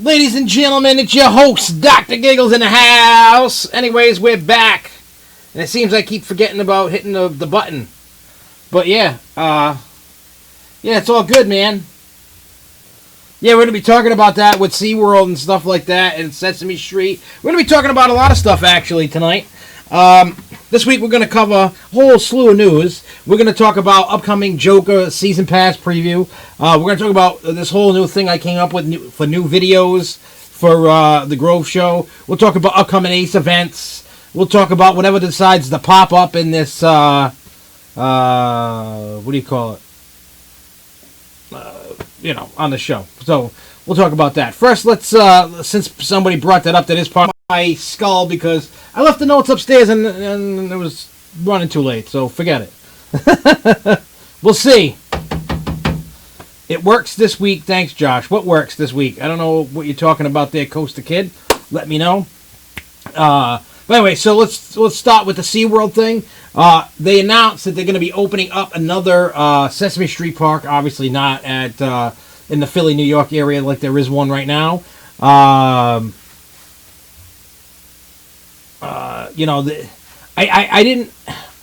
Ladies and gentlemen, it's your host, Dr. Giggles, in the house. Anyways, we're back. And it seems I keep forgetting about hitting the button. But yeah, it's all good, man. Yeah, we're going to be talking about that with SeaWorld and stuff like that, and Sesame Street. We're going to be talking about a lot of stuff, actually, tonight. This week we're going to cover a whole slew of news. We're going to talk about upcoming Joker Season Pass preview. We're going to talk about this whole new thing I came up with for new videos for the Grove Show. We'll talk about upcoming Ace events. We'll talk about whatever decides to pop up in this, what do you call it? On the show. So we'll talk about that. First, let's, since somebody brought that up, that is part of my skull, because I left the notes upstairs and it was running too late, so forget it. We'll see. It works this week. Thanks, Josh. What works this week? I don't know what you're talking about there, Coaster Kid. Let me know. But anyway, so let's start with the SeaWorld thing. They announced that they're going to be opening up another Sesame Street park. Obviously not at in the Philly, New York area like there is one right now. I didn't,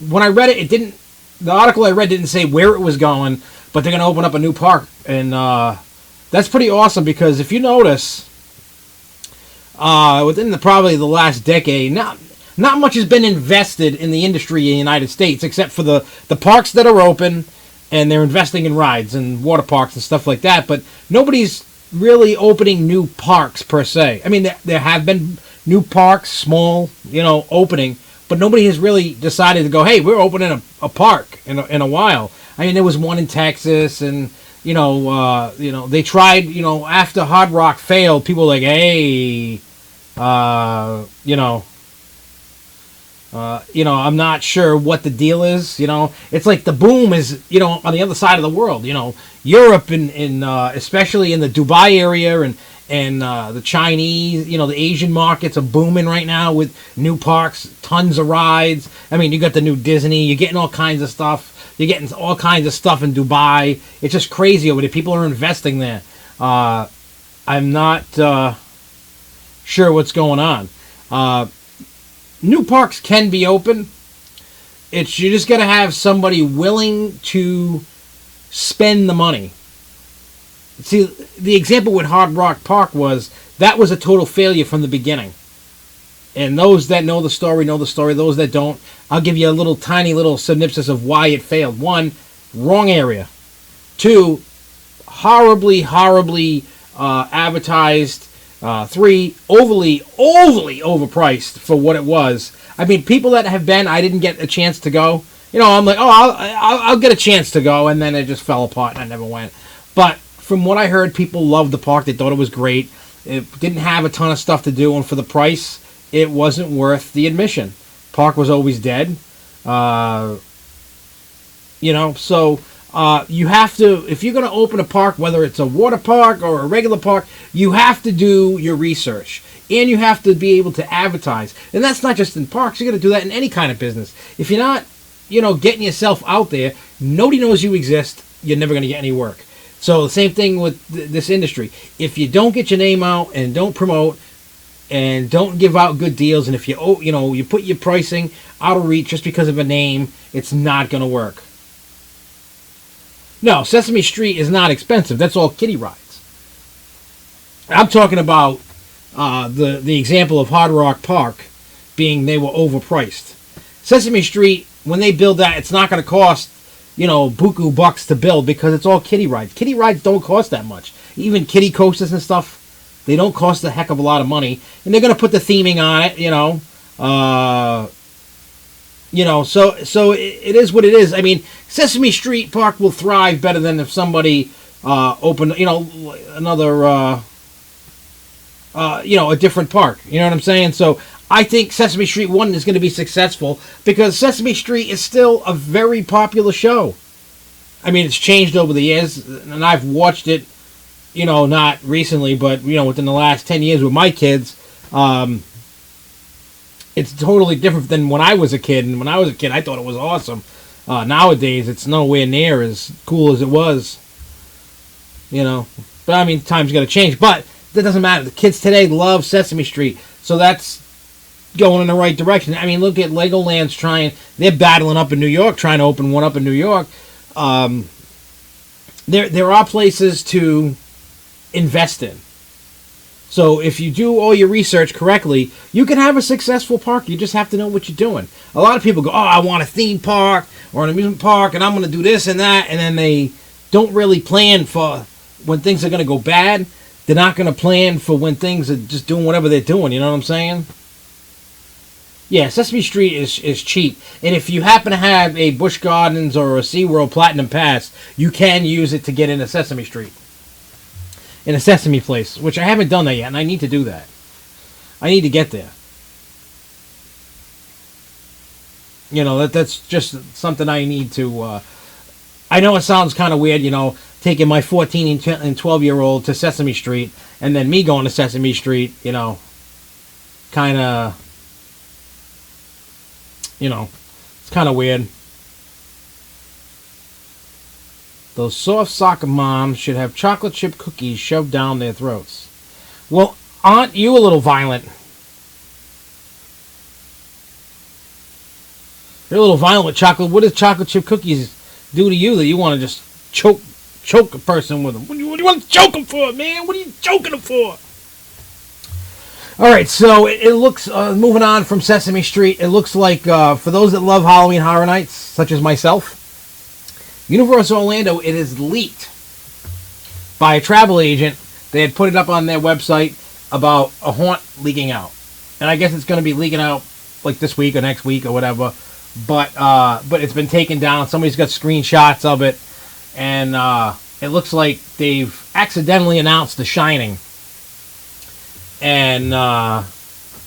when I read it, the article I read didn't say where it was going, but they're going to open up a new park. And that's pretty awesome, because if you notice, within probably the last decade, not much has been invested in the industry in the United States, except for the parks that are open, and they're investing in rides and water parks and stuff like that. But nobody's really opening new parks per se. I mean, there have been new parks, small, opening, but nobody has really decided to go, hey, we're opening a park in a while. I mean, there was one in Texas, and they tried, after Hard Rock failed, people were like, hey, I'm not sure what the deal is. It's like the boom is, on the other side of the world. Europe and especially in the Dubai area and the Chinese, the Asian markets are booming right now with new parks, tons of rides. I mean, you got the new Disney. You're getting all kinds of stuff. You're getting all kinds of stuff in Dubai. It's just crazy over there. People are investing there. I'm not sure what's going on. New parks can be open. You just got to have somebody willing to spend the money. See, the example with Hard Rock Park was a total failure from the beginning. And those that know the story know the story. Those that don't, I'll give you a tiny little synopsis of why it failed. 1, wrong area. 2, horribly advertised. 3, overly overpriced for what it was. I mean, people that have been, I didn't get a chance to go. I'm like, I'll get a chance to go, and then it just fell apart and I never went. But from what I heard, people loved the park. They thought it was great. It didn't have a ton of stuff to do, and for the price, it wasn't worth the admission. Park was always dead. So you have to, if you're going to open a park, whether it's a water park or a regular park, you have to do your research. And you have to be able to advertise. And that's not just in parks. You got to do that in any kind of business. If you're not, getting yourself out there, nobody knows you exist, you're never going to get any work. So the same thing with this industry. If you don't get your name out and don't promote and don't give out good deals, and if you put your pricing out of reach just because of a name, it's not going to work. No, Sesame Street is not expensive. That's all kiddie rides. I'm talking about the example of Hard Rock Park being they were overpriced. Sesame Street, when they build that, it's not going to cost, buku bucks to build, because it's all kiddie rides. Kiddie rides don't cost that much. Even kiddie coasters and stuff, they don't cost a heck of a lot of money. And they're going to put the theming on it, so it is what it is. I mean, Sesame Street Park will thrive better than if somebody opened, another, a different park. You know what I'm saying? So I think Sesame Street 1 is going to be successful, because Sesame Street is still a very popular show. I mean, it's changed over the years, and I've watched it, not recently, but, within the last 10 years with my kids. It's totally different than when I was a kid. And when I was a kid, I thought it was awesome. Nowadays, it's nowhere near as cool as it was. You know, but I mean, times got to change. But that doesn't matter. The kids today love Sesame Street, so that's going in the right direction. I mean, look at Legoland's they're battling up in New York, trying to open one up in New York. There are places to invest in. So if you do all your research correctly, you can have a successful park. You just have to know what you're doing. A lot of people go, oh, I want a theme park or an amusement park, and I'm going to do this and that, and then they don't really plan for when things are going to go bad. They're not going to plan for when things are just doing whatever they're doing. You know what I'm saying? Yeah, Sesame Street is cheap. And if you happen to have a Busch Gardens or a SeaWorld Platinum Pass, you can use it to get into Sesame Street. In a Sesame Place, which I haven't done that yet, and I need to do that. I need to get there. You know, that's just something I need to... I know it sounds kind of weird, you know, taking my 14 and 12-year-old to Sesame Street, and then me going to Sesame Street, you know, kind of... You know, it's kind of weird. Those soft soccer moms should have chocolate chip cookies shoved down their throats. Well, aren't you a little violent? You're a little violent with chocolate. What does chocolate chip cookies do to you that you want to just choke a person with them? What do you want to choke them for, man? What are you choking them for? All right, so it looks, moving on from Sesame Street, it looks like, for those that love Halloween Horror Nights, such as myself, Universal Orlando, it is leaked by a travel agent. They had put it up on their website about a haunt leaking out. And I guess it's going to be leaking out like this week or next week or whatever. But it's been taken down. Somebody's got screenshots of it. And it looks like they've accidentally announced The Shining. And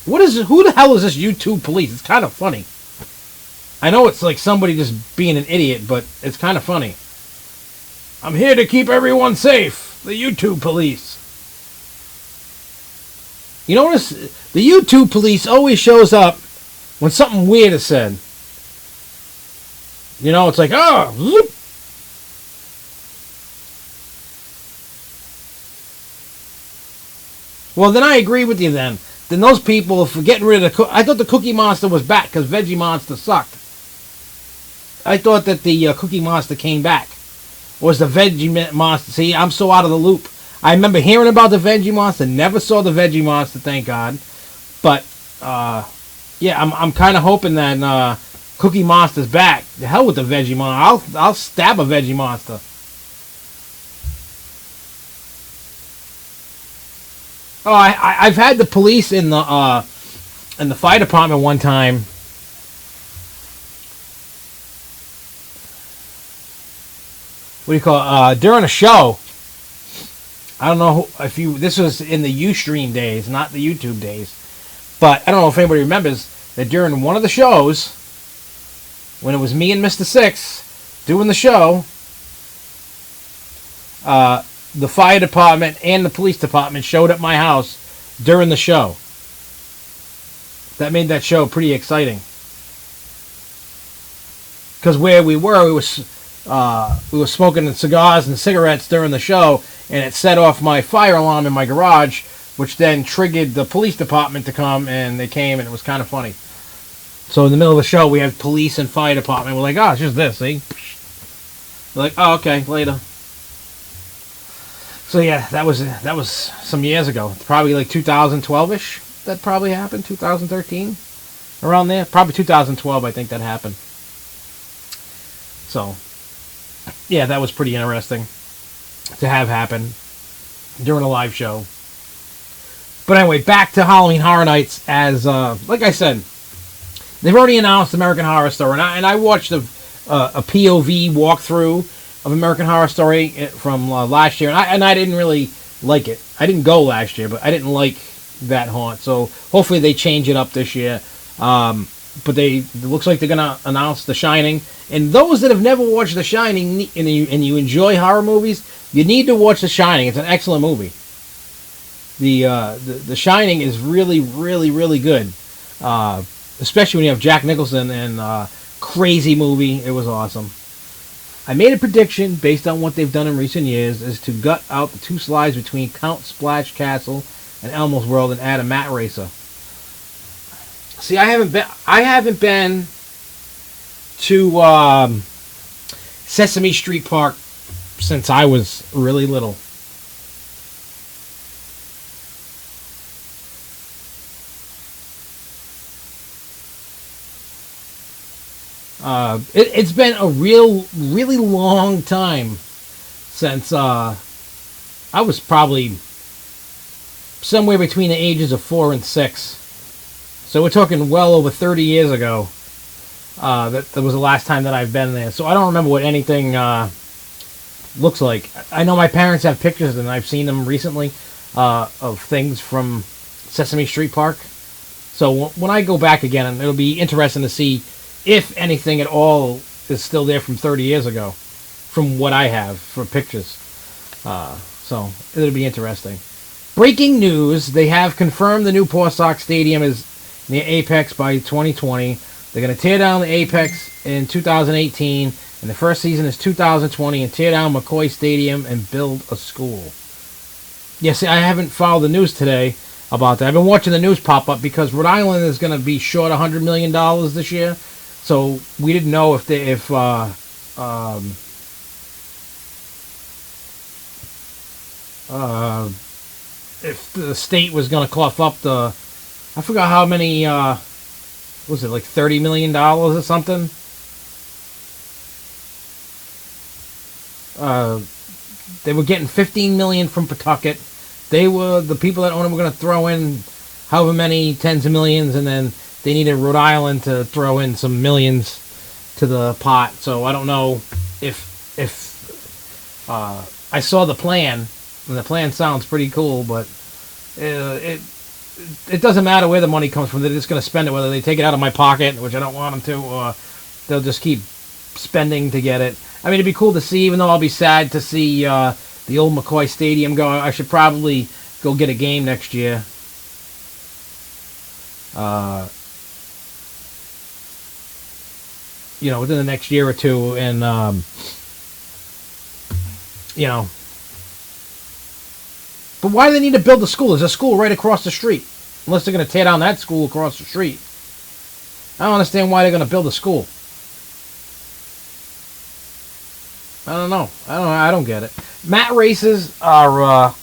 who the hell is this YouTube police? It's kind of funny. I know it's like somebody just being an idiot, but it's kind of funny. I'm here to keep everyone safe. The YouTube police. You notice the YouTube police always shows up when something weird is said. You know, it's like, oh, whoop. Well, then I agree with you then. Then those people, for getting rid of I thought the Cookie Monster was back because Veggie Monster sucked. I thought that the Cookie Monster came back. Or was the Veggie Monster? See, I'm so out of the loop. I remember hearing about the Veggie Monster. Never saw the Veggie Monster, thank God. But, yeah, I'm kind of hoping that Cookie Monster's back. The hell with the Veggie Monster. I'll stab a Veggie Monster. Oh, I've had the police in the fire department one time. What do you call it? During a show. I don't know if this was in the Ustream days, not the YouTube days. But I don't know if anybody remembers that during one of the shows, when it was me and Mr. Six doing the show, the fire department and the police department showed at my house during the show. That made that show pretty exciting. Because where we were smoking cigars and cigarettes during the show, and it set off my fire alarm in my garage, which then triggered the police department to come, and they came, and it was kind of funny. So in the middle of the show, we had police and fire department. We're like, oh, it's just this, see? We're like, oh, okay, later. So yeah, that was some years ago. Probably like 2012-ish. That probably happened. 2013, around there. Probably 2012. I think that happened. So yeah, that was pretty interesting to have happen during a live show. But anyway, back to Halloween Horror Nights. As like I said, they've already announced American Horror Story, and I watched a POV walkthrough of American Horror Story from last year, and I didn't really like it. I didn't go last year, but I didn't like that haunt. So hopefully they change it up this year. But it looks like they're gonna announce The Shining. And those that have never watched The Shining and you enjoy horror movies, you need to watch The Shining. It's an excellent movie. The Shining is really, really, really good. Especially when you have Jack Nicholson and Crazy movie. It was awesome. I made a prediction based on what they've done in recent years is to gut out the 2 slides between Count Splash Castle and Elmo's World and add a mat racer. See, I haven't been to Sesame Street Park since I was really little. It's been a really long time since I was probably somewhere between the ages of 4 and 6. So we're talking well over 30 years ago. That was the last time that I've been there. So I don't remember what anything looks like. I know my parents have pictures, and I've seen them recently of things from Sesame Street Park. So when I go back again, it'll be interesting to see if anything at all is still there from 30 years ago, from what I have for pictures. So it'll be interesting. Breaking news, they have confirmed the new Port Sox Stadium is near Apex by 2020. They're going to tear down the Apex in 2018, and the first season is 2020, and tear down McCoy Stadium and build a school. Yes, I haven't followed the news today about that. I've been watching the news pop up because Rhode Island is going to be short $100 million this year. So we didn't know if the state was going to cough up the, I forgot how many, was it like $30 million or something? They were getting $15 million from Pawtucket. The people that own them were going to throw in however many tens of millions, and then they needed Rhode Island to throw in some millions to the pot. So I don't know if I saw the plan, and the plan sounds pretty cool, but it doesn't matter where the money comes from. They're just going to spend it, whether they take it out of my pocket, which I don't want them to, or they'll just keep spending to get it. I mean, it'd be cool to see, even though I'll be sad to see the old McCoy Stadium go. I should probably go get a game next year. Within the next year or two, and but why do they need to build a school? There's a school right across the street. Unless they're going to tear down that school across the street. I don't understand why they're going to build a school. I don't know. I don't get it. Mat races are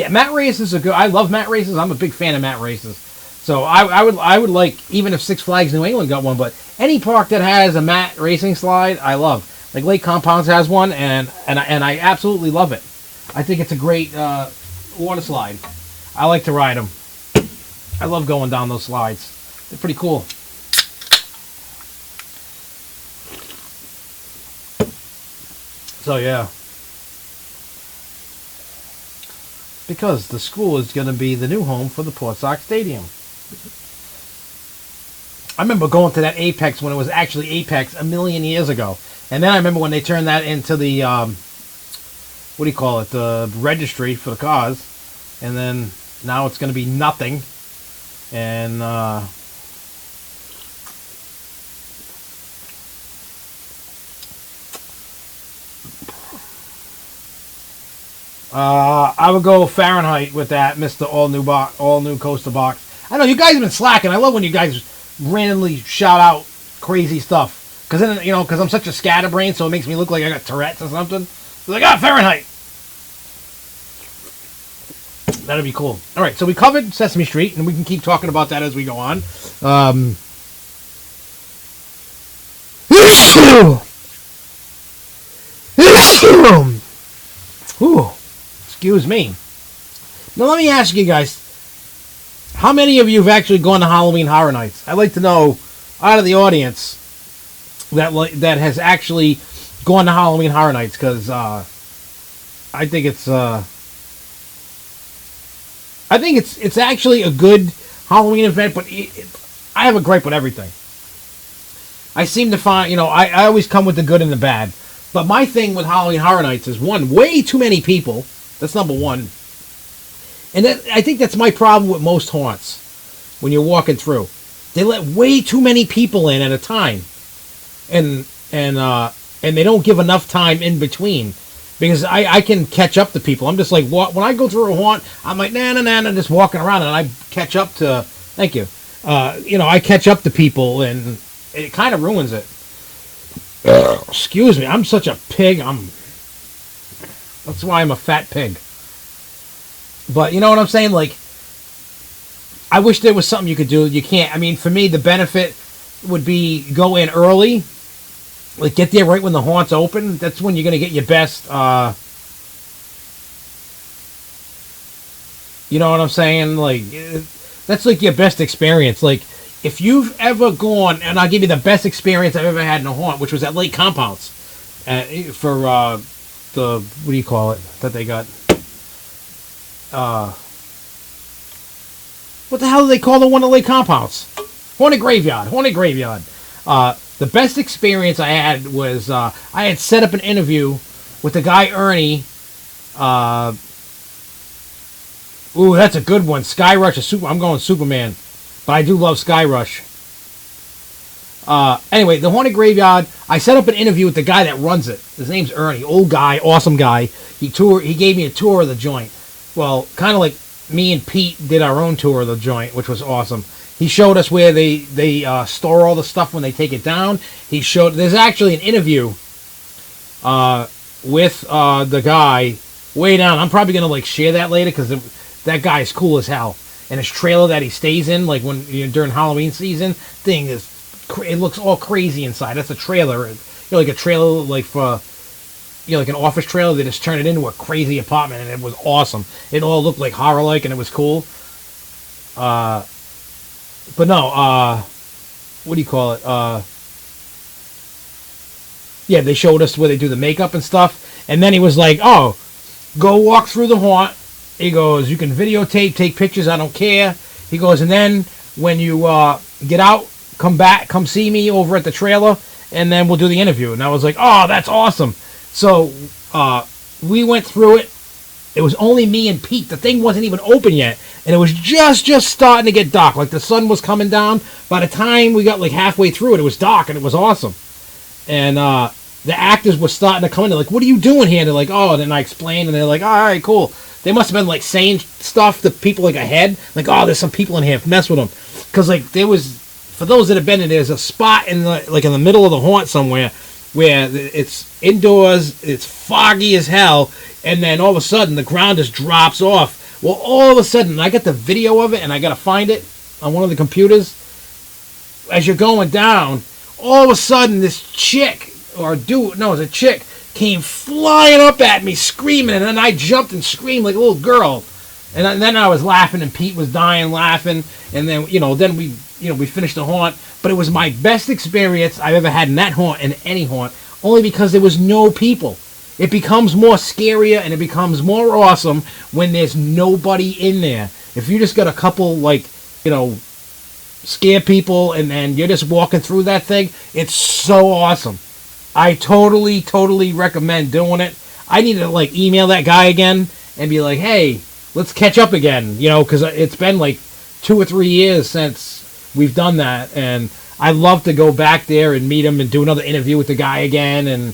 mat races are good. I love mat races. I'm a big fan of mat races. So I would like, even if Six Flags New England got one, but any park that has a mat racing slide, I love. Like Lake Compounds has one, and I absolutely love it. I think it's a great water slide. I like to ride them. I love going down those slides. They're pretty cool. So yeah. Because the school is going to be the new home for the Port Sox Stadium. I remember going to that Apex when it was actually Apex a million years ago. And then I remember when they turned that into the, the registry for the cars. And then now it's going to be nothing. And, I would go Fahrenheit with that, Mr. All New Coaster Box. I know you guys have been slacking. I love when you guys randomly shout out crazy stuff. Because then, because I'm such a scatterbrain, so it makes me look like I got Tourette's or something. It's like, Fahrenheit. That'd be cool. All right, so we covered Sesame Street, and we can keep talking about that as we go on. Excuse me. Now let me ask you guys, how many of you have actually gone to Halloween Horror Nights? I'd like to know, out of the audience, that has actually gone to Halloween Horror Nights, because I think it's actually a good Halloween event, but I have a gripe with everything. I seem to find, I always come with the good and the bad. But my thing with Halloween Horror Nights is, one, way too many people. That's number one. And I think that's my problem with most haunts when you're walking through. They let way too many people in at a time. And they don't give enough time in between. Because I can catch up to people. I'm just like, when I go through a haunt, I'm like, nah, just walking around, and I catch up to, thank you. I catch up to people, and it kind of ruins it. Excuse me, I'm such a pig. That's why I'm a fat pig. But you know what I'm saying? Like, I wish there was something you could do. You can't. I mean, for me, the benefit would be go in early. Like, get there right when the haunt's open. That's when you're going to get your best, you know what I'm saying? Like, that's like your best experience. Like, if you've ever gone, and I'll give you the best experience I've ever had in a haunt, which was at Lake Compounds. For, what do you call it, that they got? What the hell do they call the one at Lake Compounds? Haunted Graveyard. The best experience I had was I had set up an interview with the guy Ernie. Ooh, that's a good one. Skyrush is super. I'm going Superman, but I do love Skyrush. Anyway, the Haunted Graveyard. I set up an interview with the guy that runs it. His name's Ernie. Old guy, awesome guy. He gave me a tour of the joint. Well, kind of like me and Pete did our own tour of the joint, which was awesome. He showed us where they store all the stuff when they take it down. There's actually an interview with the guy way down. I'm probably gonna like share that later because that guy is cool as hell. And his trailer that he stays in, like during Halloween season, it looks all crazy inside. That's a trailer, like a trailer like for like an office trailer. They just turned it into a crazy apartment, and it was awesome. It all looked like horror-like, and it was cool. But no, what do you call it? Yeah, they showed us where they do the makeup and stuff. And then he was like, oh, go walk through the haunt. He goes, you can videotape, take pictures, I don't care. He goes, and then when you get out, come see me over at the trailer, and then we'll do the interview. And I was like, oh, that's awesome. So we went through it. It was only me and Pete. The thing wasn't even open yet. And it was just starting to get dark. Like, the sun was coming down. By the time we got, like, halfway through it, it was dark, and it was awesome. And the actors were starting to come in. They're like, what are you doing here? And they're like, oh, and then I explained, and they're like, all right, cool. They must have been, like, saying stuff to people, like, ahead. Like, oh, there's some people in here. Mess with them. Because, like, for those that have been in, there's a spot in the middle of the haunt somewhere where it's indoors, it's foggy as hell, and then all of a sudden the ground just drops off. Well, all of a sudden, I got the video of it, and I got to find it on one of the computers. As you're going down, all of a sudden this chick, or dude, no, it was a chick, came flying up at me screaming, and then I jumped and screamed like a little girl. And then I was laughing, and Pete was dying laughing, and then, we finished the haunt. But it was my best experience I've ever had in that haunt, in any haunt, only because there was no people. It becomes more scarier, and it becomes more awesome when there's nobody in there. If you just got a couple, scare people, and then you're just walking through that thing, it's so awesome. I totally, totally recommend doing it. I need to, email that guy again and be like, hey, let's catch up again, because it's been, 2 or 3 years since we've done that, and I'd love to go back there and meet him and do another interview with the guy again, and,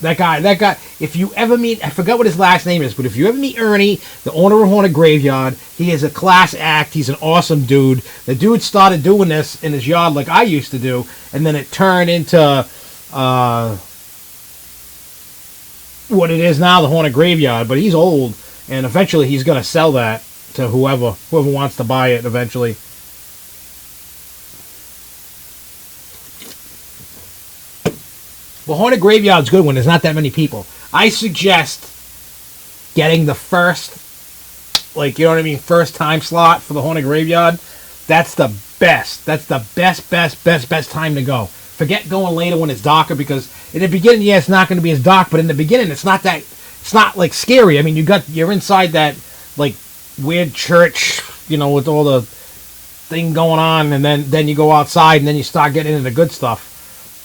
that guy, if you ever meet, I forgot what his last name is, but if you ever meet Ernie, the owner of Haunted Graveyard, he is a class act, he's an awesome dude. The dude started doing this in his yard like I used to do, and then it turned into, what it is now, the Haunted Graveyard, but he's old, and eventually he's going to sell that to whoever wants to buy it eventually. Well, Haunted Graveyard's good when there's not that many people. I suggest getting the first, first time slot for the Haunted Graveyard. That's the best. That's the best time to go. Forget going later when it's darker, because in the beginning, yeah, it's not going to be as dark, but in the beginning, it's not scary. I mean, you're inside that, weird church, with all the thing going on, and then you go outside, and then you start getting into the good stuff.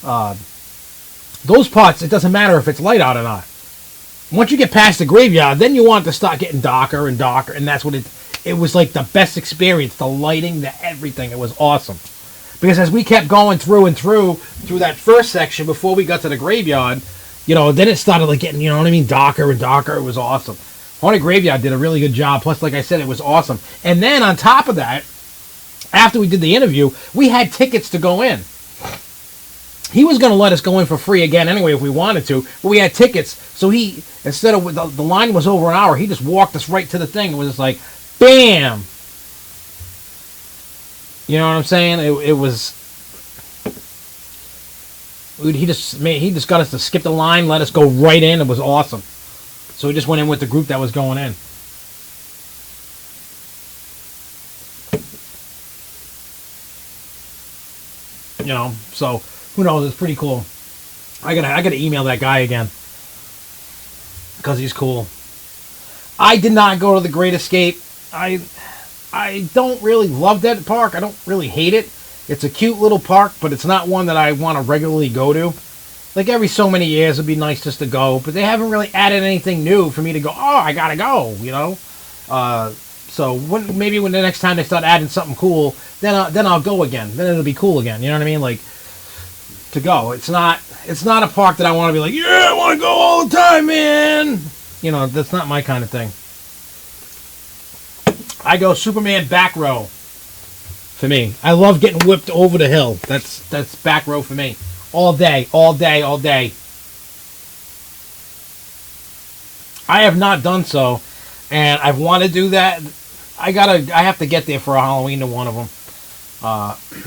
Those parts, it doesn't matter if it's light out or not. Once you get past the graveyard, then you want it to start getting darker and darker, and that's what it was like the best experience. The lighting, the everything, it was awesome. Because as we kept going through and through that first section before we got to the graveyard, then it started like getting, darker and darker. It was awesome. Haunted Graveyard did a really good job. Plus, like I said, it was awesome. And then on top of that, after we did the interview, we had tickets to go in. He was going to let us go in for free again anyway if we wanted to, but we had tickets. So he, instead of, the line was over an hour, he just walked us right to the thing. It was just like, bam! You know what I'm saying? It was... He just got us to skip the line, let us go right in. It was awesome. So we just went in with the group that was going in. So who knows? It's pretty cool. I gotta email that guy again because he's cool. I did not go to the Great Escape. I don't really love that park. I don't really hate it. It's a cute little park, but it's not one that I want to regularly go to. Like every so many years, it'd be nice just to go, but they haven't really added anything new for me to go, oh, I gotta go, So maybe when the next time they start adding something cool, then I'll go again. Then it'll be cool again. You know what I mean? Like, to go. It's not a park that I want to be like, yeah, I want to go all the time, man. That's not my kind of thing. I go Superman back row. For me, I love getting whipped over the hill. That's back row for me. All day, all day, all day. I have not done so, and I want to do that. I have to get there for a Halloween to one of them.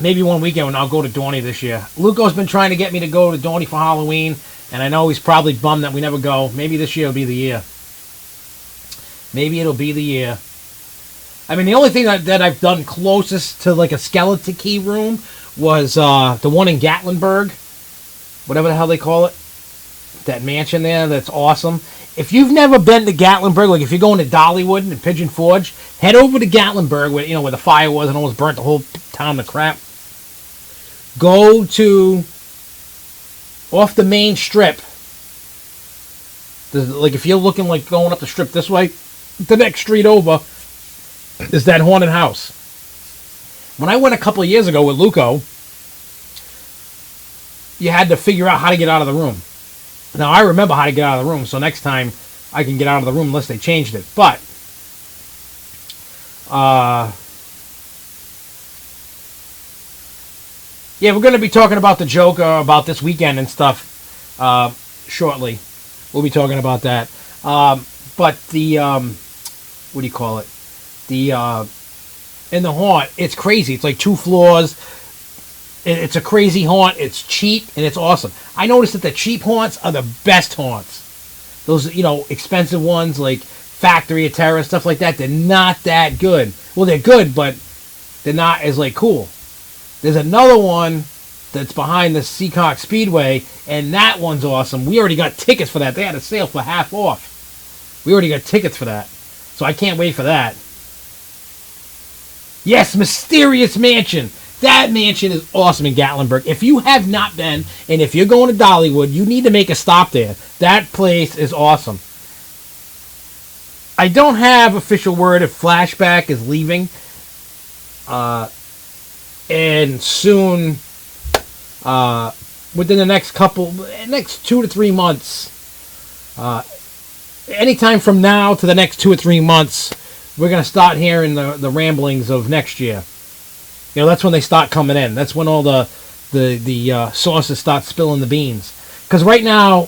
Maybe one weekend when I'll go to Dorney this year. Luco's been trying to get me to go to Dorney for Halloween, and I know he's probably bummed that we never go. Maybe this year will be the year. Maybe it'll be the year. I mean, the only thing that I've done closest to like a skeleton key room was the one in Gatlinburg, whatever the hell they call it. That mansion there, that's awesome. If you've never been to Gatlinburg, like if you're going to Dollywood and Pigeon Forge, head over to Gatlinburg where the fire was and almost burnt the whole town to crap. Go to off the main strip. Like if you're looking like going up the strip this way, the next street over is that haunted house. When I went a couple of years ago with Luco, you had to figure out how to get out of the room. Now, I remember how to get out of the room, so next time I can get out of the room unless they changed it. But, yeah, we're going to be talking about the Joker, about this weekend and stuff shortly. We'll be talking about that. But the, what do you call it? In the haunt, it's crazy. It's like 2 floors. It's a crazy haunt. It's cheap and it's awesome. I noticed that the cheap haunts are the best haunts. Those, expensive ones like Factory of Terror, stuff like that, they're not that good. Well, they're good, but they're not as like cool. There's another one that's behind the Seacock Speedway, and that one's awesome. We already got tickets for that. They had a sale for half off. We already got tickets for that. So I can't wait for that. Yes, Mysterious Mansion. That mansion is awesome in Gatlinburg. If you have not been, and if you're going to Dollywood, you need to make a stop there. That place is awesome. I don't have official word if Flashback is leaving. And soon, within the next 2 to 3 months, anytime from now to the next 2 or 3 months, we're going to start hearing the ramblings of next year. That's when they start coming in. That's when all the sources start spilling the beans. Because right now,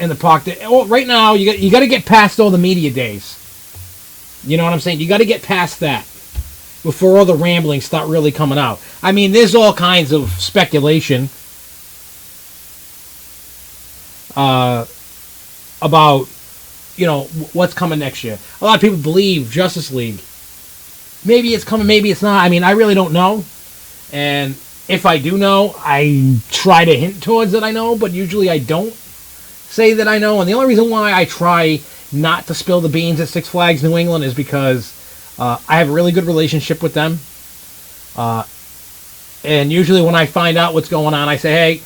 in the park, right now, you got to get past all the media days. You know what I'm saying? You got to get past that before all the ramblings start really coming out. I mean, there's all kinds of speculation about, what's coming next year. A lot of people believe Justice League. Maybe it's coming, maybe it's not. I mean, I really don't know. And if I do know, I try to hint towards that I know, but usually I don't say that I know. And the only reason why I try not to spill the beans at Six Flags New England is because I have a really good relationship with them. And usually when I find out what's going on, I say, hey,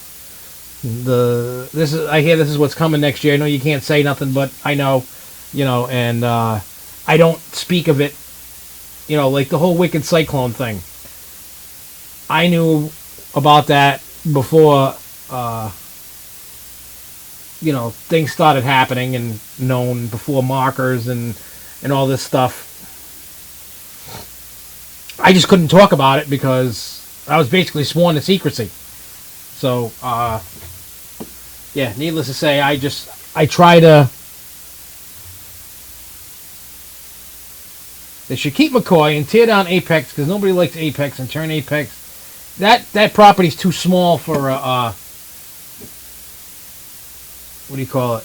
I hear this is what's coming next year. I know you can't say nothing, but I know, and I don't speak of it. Like the whole wicked cyclone thing. I knew about that before, things started happening and known before markers and all this stuff. I just couldn't talk about it because I was basically sworn to secrecy. So, needless to say, I try to. They should keep McCoy and tear down Apex because nobody likes Apex and turn Apex. That property's too small for what do you call it?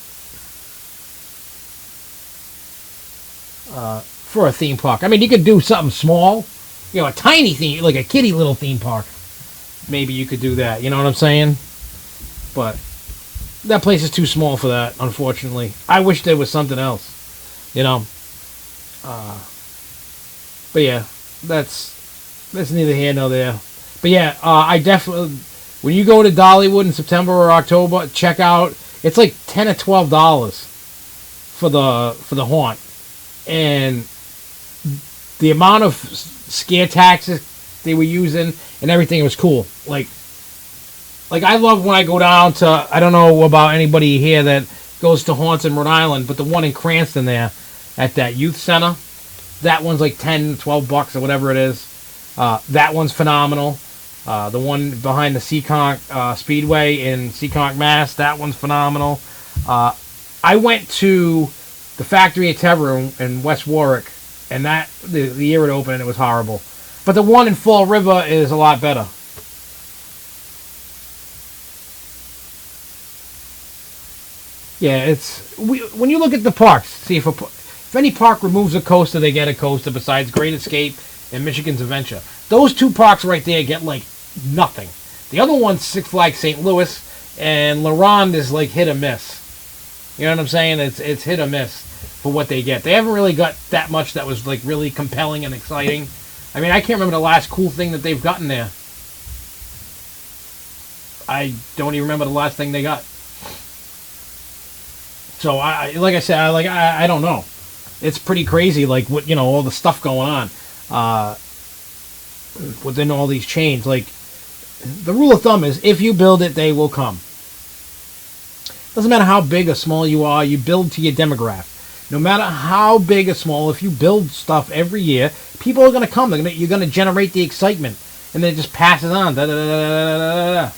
For a theme park. I mean, you could do something small, a tiny theme, like a kiddie little theme park. Maybe you could do that. You know what I'm saying? But that place is too small for that, unfortunately. I wish there was something else. But yeah, that's neither here nor there. But yeah, I definitely, when you go to Dollywood in September or October, check out. It's like $10 or $12 for the haunt, and the amount of scare tactics they were using and everything was cool. Like I love when I go down to. I don't know about anybody here that goes to haunts in Rhode Island, but the one in Cranston there at that youth center. That one's like $10, $12 or whatever it is. That one's phenomenal. The one behind the Seekonk Speedway in Seekonk, Mass. That one's phenomenal. I went to the Factory at Tever in West Warwick, and the year it opened, and it was horrible. But the one in Fall River is a lot better. Yeah, when you look at the parks, see if any park removes a coaster, they get a coaster besides Great Escape and Michigan's Adventure. Those two parks right there get like nothing. The other one's Six Flags St. Louis, and La Ronde is like hit or miss. You know what I'm saying? It's hit or miss for what they get. They haven't really got that much that was like really compelling and exciting. I mean, I can't remember the last cool thing that they've gotten there. I don't even remember the last thing they got. So like I said, I don't know. It's pretty crazy, like what all the stuff going on within all these chains. Like the rule of thumb is, if you build it, they will come. Doesn't matter how big or small you are, you build to your demographic. No matter how big or small, if you build stuff every year, people are going to come. You're going to generate the excitement, and then it just passes on. Da, da, da, da, da, da.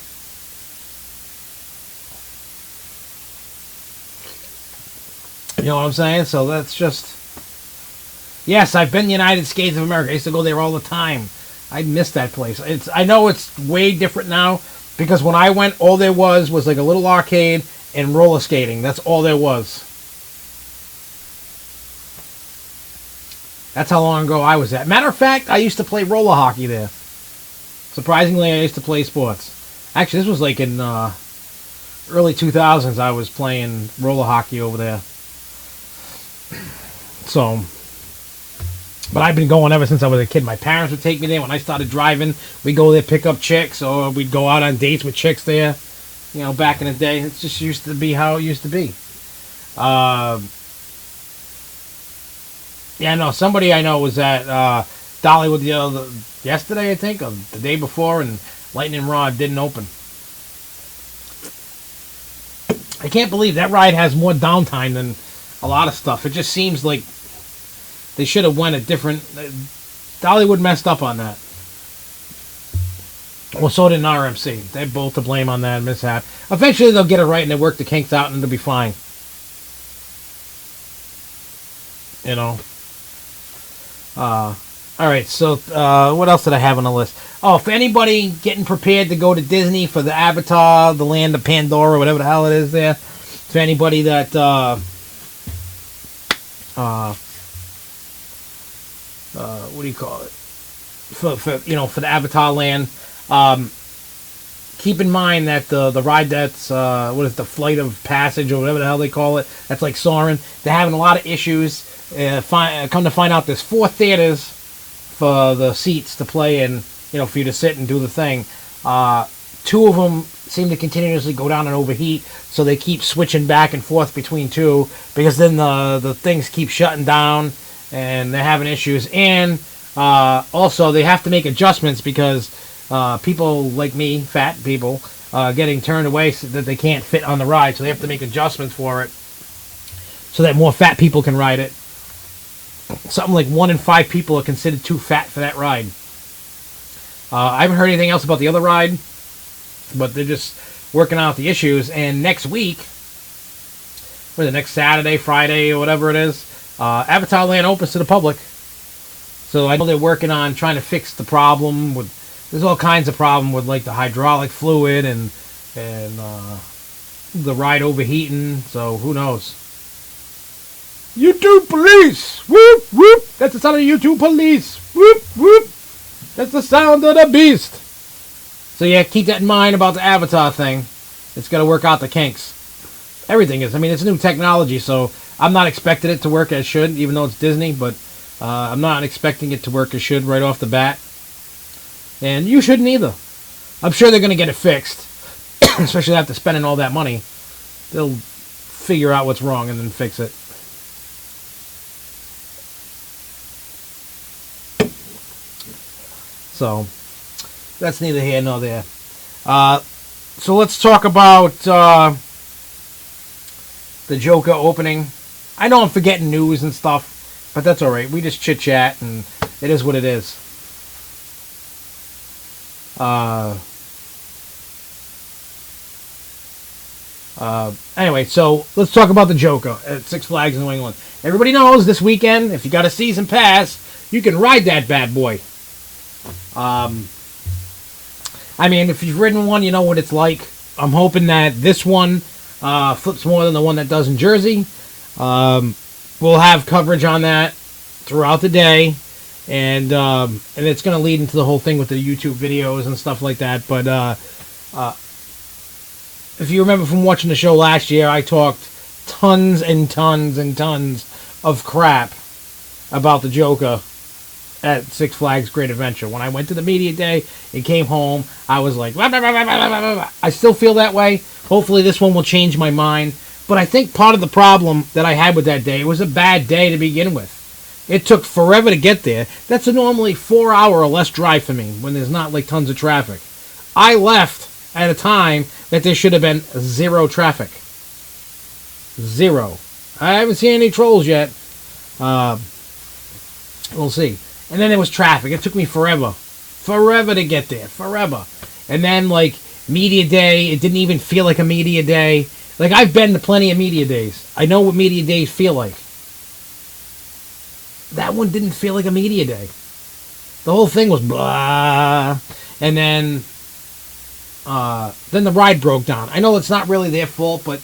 You know what I'm saying? So that's just. Yes, I've been in the United States of America. I used to go there all the time. I miss that place. I know it's way different now, because when I went, all there was like a little arcade and roller skating. That's all there was. That's how long ago I was at. Matter of fact, I used to play roller hockey there. Surprisingly, I used to play sports. Actually, this was like in early 2000s. I was playing roller hockey over there. So, but I've been going ever since I was a kid. My parents would take me there. When I started driving, we'd go there, pick up chicks, or we'd go out on dates with chicks there. Back in the day, it just used to be how it used to be. Yeah, no, somebody I know was at Dollywood yesterday, I think, or the day before, and Lightning Rod didn't open. I can't believe that ride has more downtime than a lot of stuff. It just seems like they should have went a different. Dollywood messed up on that. Well, so did RMC. They're both to blame on that mishap. Eventually, they'll get it right and they work the kinks out, and it'll be fine. All right. So, what else did I have on the list? Oh, for anybody getting prepared to go to Disney for the Avatar, the Land of Pandora, whatever the hell it is there. For anybody that. What do you call it? For the Avatar land. Keep in mind that the ride that's the Flight of Passage or whatever the hell they call it. That's like Soarin'. They're having a lot of issues. Come to find out, there's 4 theaters for the seats to play in. For you to sit and do the thing. two of them seem to continuously go down and overheat, so they keep switching back and forth between two, because then the things keep shutting down and they're having issues. And also they have to make adjustments because people like me, fat people, getting turned away so that they can't fit on the ride, so they have to make adjustments for it so that more fat people can ride it. Something like 1 in 5 people are considered too fat for that ride. I haven't heard anything else about the other ride, but they're just working out the issues. And next week, or the next Saturday, Friday, or whatever it is, Avatar Land opens to the public. So I know they're working on trying to fix the problem with. There's all kinds of problem with like the hydraulic fluid and the ride overheating. So who knows? YouTube police! Whoop whoop! That's the sound of the YouTube police! Whoop whoop! That's the sound of the beast! So yeah, keep that in mind about the Avatar thing. It's got to work out the kinks. Everything is. I mean, it's new technology, so I'm not expecting it to work as should, even though it's Disney, but I'm not expecting it to work as should right off the bat. And you shouldn't either. I'm sure they're going to get it fixed, especially after spending all that money. They'll figure out what's wrong and then fix it. So, that's neither here nor there. So let's talk about the Joker opening. I know I'm forgetting news and stuff, but that's alright. We just chit-chat, and it is what it is. Anyway, so let's talk about the Joker at Six Flags in New England. Everybody knows this weekend, if you got a season pass, you can ride that bad boy. I mean, if you've ridden one, you know what it's like. I'm hoping that this one flips more than the one that does in Jersey. We'll have coverage on that throughout the day, and it's going to lead into the whole thing with the YouTube videos and stuff like that. But if you remember from watching the show last year, I talked tons and tons and tons of crap about the Joker at Six Flags Great Adventure. When I went to the media day and came home, I was like, blah, blah, blah, blah, blah, blah, blah. I still feel that way. Hopefully this one will change my mind. But I think part of the problem that I had with that day, it was a bad day to begin with. It took forever to get there. That's a normally 4-hour or less drive for me when there's not like tons of traffic. I left at a time that there should have been zero traffic. Zero. I haven't seen any trolls yet. We'll see. And then there was traffic. It took me forever. Forever to get there. Forever. And then, like, media day, it didn't even feel like a media day. Like, I've been to plenty of media days. I know what media days feel like. That one didn't feel like a media day. The whole thing was blah. And then the ride broke down. I know it's not really their fault, but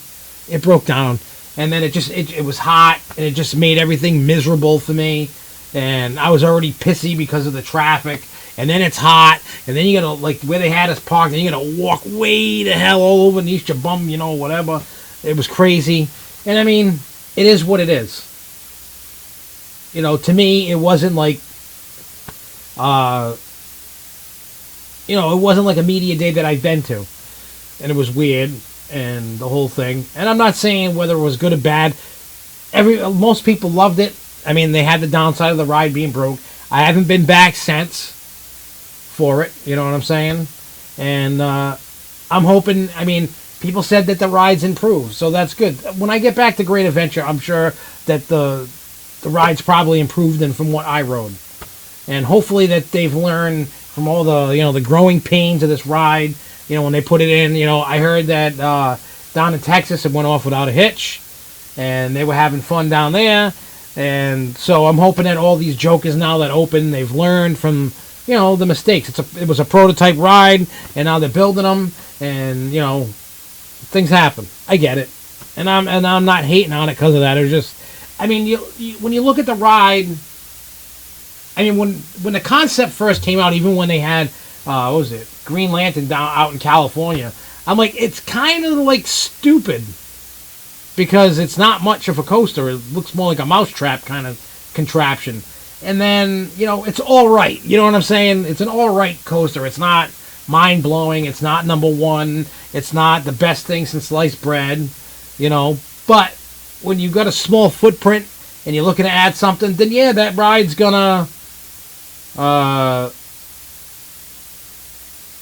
it broke down. And then it was hot, and it just made everything miserable for me. And I was already pissy because of the traffic. And then it's hot, and then you gotta, like, where they had us parked, and you gotta walk way the hell all over and eat your bum, you know, whatever. It was crazy. And I mean, it is what it is. You know, to me, it wasn't like, it wasn't like a media day that I've been to. And it was weird, and the whole thing. And I'm not saying whether it was good or bad. Most people loved it. I mean, they had the downside of the ride being broke. I haven't been back since for it, you know what I'm saying? And I'm hoping, I mean, people said that the ride's improved, so that's good. When I get back to Great Adventure, I'm sure that the ride's probably improved than from what I rode. And hopefully that they've learned from all the, the growing pains of this ride, when they put it in. I heard that down in Texas it went off without a hitch, and they were having fun down there. And so I'm hoping that all these Jokers now that open, they've learned from, the mistakes. It was a prototype ride, and now they're building them, and, things happen. I get it. And I'm not hating on it because of that. It's just, I mean, when you look at the ride, I mean, when the concept first came out, even when they had, what was it, Green Lantern out in California, I'm like, it's kind of like stupid. Because it's not much of a coaster. It looks more like a mousetrap kind of contraption. And then, it's all right. You know what I'm saying? It's an all right coaster. It's not, mind-blowing. It's not number one. It's not the best thing since sliced bread, you know. But when you've got a small footprint and you're looking to add something, then yeah, that ride's gonna,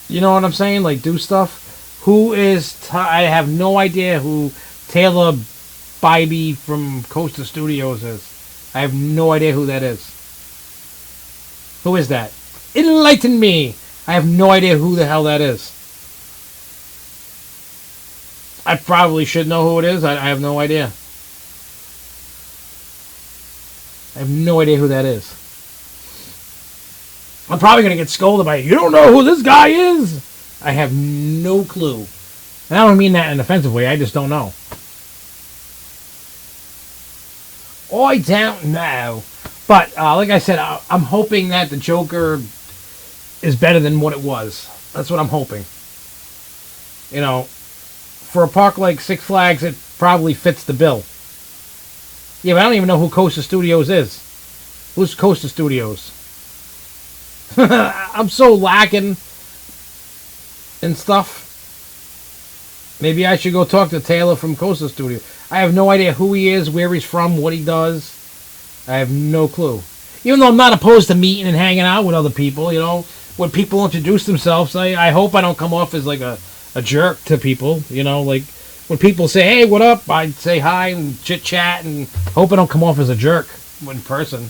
you know what I'm saying? Like, do stuff. I have no idea who Taylor Bybee from Coaster Studios is. I have no idea who that is. Who is that? Enlighten me. I have no idea who the hell that is. I probably should know who it is. I have no idea. I have no idea who that is. I'm probably going to get scolded by you. You don't know who this guy is? I have no clue. And I don't mean that in an offensive way. I just don't know. I don't know. But, like I said, I'm hoping that the Joker is better than what it was. That's what I'm hoping. You know, for a park like Six Flags, it probably fits the bill. Yeah, but I don't even know who Coaster Studios is. Who's Coaster Studios? I'm so lacking in stuff. Maybe I should go talk to Taylor from Coaster Studio. I have no idea who he is, where he's from, what he does. I have no clue. Even though I'm not opposed to meeting and hanging out with other people, you know, when people introduce themselves, I hope I don't come off as like a jerk to people, you know, like when people say, hey, what up? I say hi and chit-chat and hope I don't come off as a jerk in person.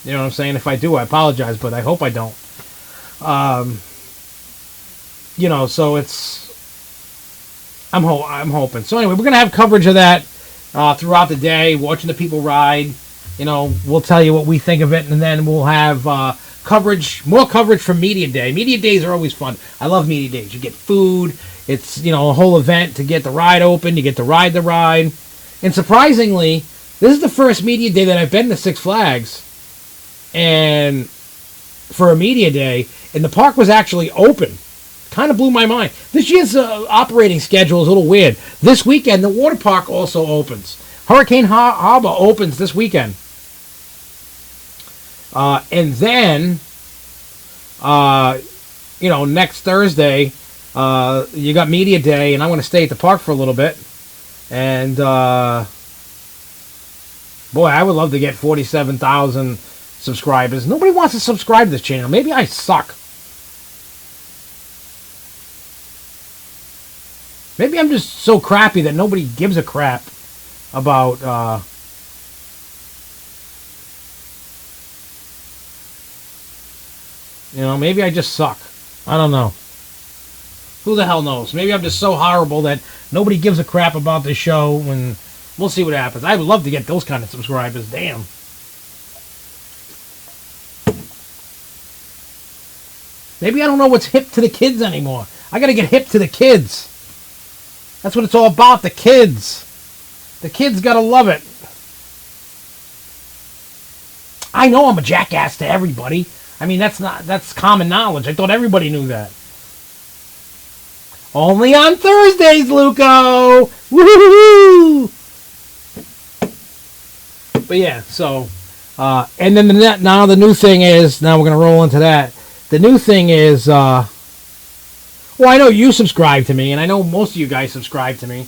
You know what I'm saying? If I do, I apologize, but I hope I don't. You know, so I'm hoping. So anyway, we're going to have coverage of that throughout the day, watching the people ride. You know, we'll tell you what we think of it, and then we'll have more coverage from Media Day. Media Days are always fun. I love Media Days. You get food. It's, you know, a whole event to get the ride open. You get to ride the ride. And surprisingly, this is the first Media Day that I've been to Six Flags. And for a Media Day, and the park was actually open. Kind of blew my mind. This year's operating schedule is a little weird. This weekend, the water park also opens. Hurricane Harbor opens this weekend. And then, you know, next Thursday, you got Media Day, and I'm going to stay at the park for a little bit. And, boy, I would love to get 47,000 subscribers. Nobody wants to subscribe to this channel. Maybe I suck. Maybe I'm just so crappy that nobody gives a crap about, you know, maybe I just suck. I don't know. Who the hell knows? Maybe I'm just so horrible that nobody gives a crap about this show, and we'll see what happens. I would love to get those kind of subscribers. Damn. Maybe I don't know what's hip to the kids anymore. I gotta get hip to the kids. That's what it's all about, the kids. The kids gotta love it. I know I'm a jackass to everybody. I mean, that's common knowledge. I thought everybody knew that. Only on Thursdays, Luco! Woohoo! But yeah, so, and then now the new thing is, now we're gonna roll into that. The new thing is, well, I know you subscribe to me, and I know most of you guys subscribe to me.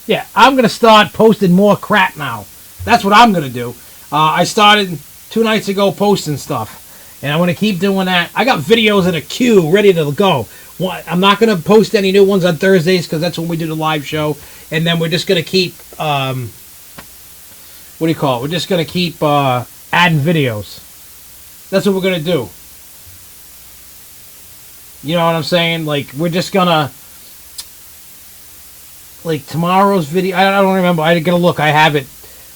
Yeah, I'm going to start posting more crap now. That's what I'm going to do. I started 2 nights ago posting stuff, and I'm going to keep doing that. I got videos in a queue ready to go. I'm not going to post any new ones on Thursdays because that's when we do the live show, and then we're just going to keep, what do you call it? We're just going to keep adding videos. That's what we're going to do. You know what I'm saying? Like, we're just going to... Like, tomorrow's video... I don't remember. I got to look. I have it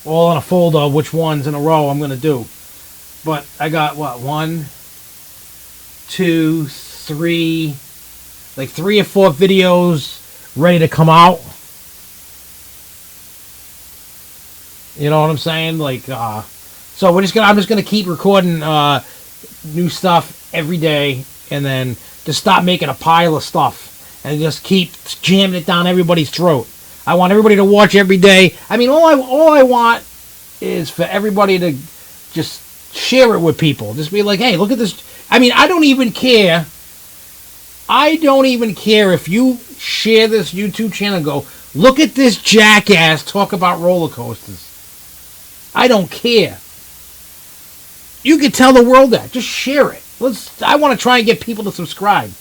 all in a folder of which ones in a row I'm going to do. But I got, what, 1, 2, 3... Like, 3 or 4 videos ready to come out. You know what I'm saying? Like, so I'm just gonna keep recording new stuff every day, and then just stop making a pile of stuff and just keep jamming it down everybody's throat. I want everybody to watch every day. I mean, all I want is for everybody to just share it with people. Just be like, hey, look at this. I mean, I don't even care. I don't even care if you share this YouTube channel and go, look at this jackass talk about roller coasters. I don't care. You can tell the world that. Just share it. I want to try and get people to subscribe.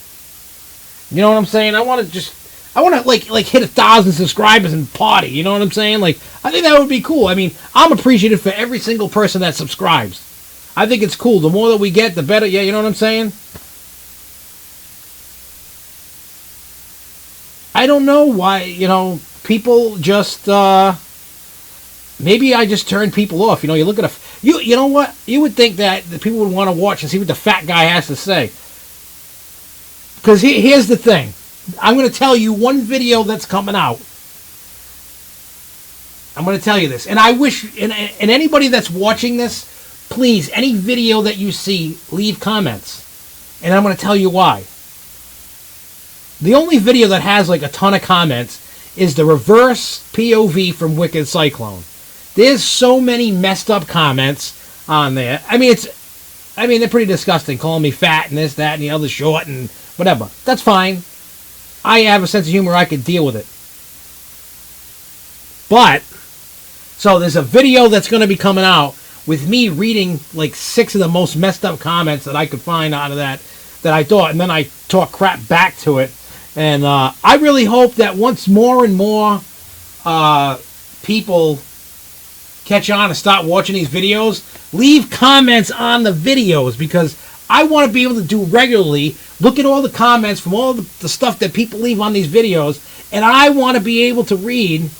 You know what I'm saying? I want to like hit 1,000 subscribers and party. You know what I'm saying? Like, I think that would be cool. I mean, I'm appreciative for every single person that subscribes. I think it's cool. The more that we get, the better. Yeah, you know what I'm saying? I don't know why, people just, maybe I just turn people off. You look at you know what? You would think that the people would want to watch and see what the fat guy has to say. Because here's the thing. I'm going to tell you one video that's coming out. I'm going to tell you this. And I wish, and anybody that's watching this, please, any video that you see, leave comments. And I'm going to tell you why. The only video that has like a ton of comments is the reverse POV from Wicked Cyclone. There's so many messed up comments on there. I mean, they're pretty disgusting, calling me fat and this, that, and the other, short and whatever. That's fine. I have a sense of humor. I can deal with it. But, so there's a video that's going to be coming out with me reading like 6 of the most messed up comments that I could find out of that I thought, and then I talk crap back to it. And I really hope that once more and more people catch on and start watching these videos, leave comments on the videos, because I want to be able to do regularly, look at all the comments from all the stuff that people leave on these videos, and I want to be able to read,